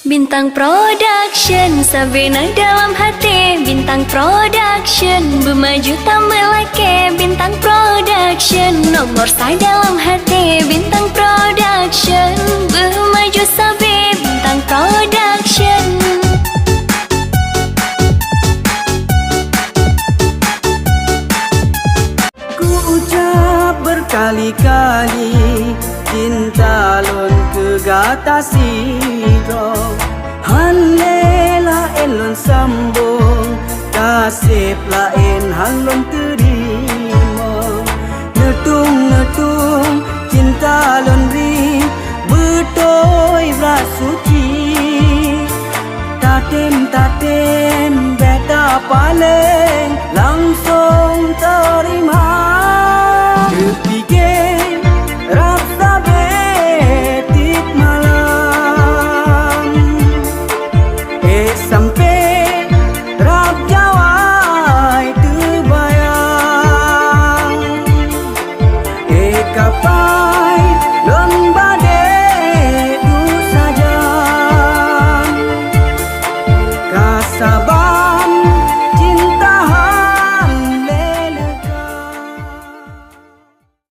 Bintang Production, Sabina dalam hati. Bintang Production, bermaju tak melake. Bintang Production, nomor saya dalam hati. Bintang Production, bermaju sabi. Bintang Production. Ku ucap berkali-kali, cinta lon kegatasi do. Halela elon sambung, kasih lain halon terima. Netung-netung cinta lon ri, betoi rasuci. Tatem-tatem beta paling, langsung terima. Kepikir rasa betik malam, sampai rap jawai terbayang. Kapai lon badai tu saja, kasabah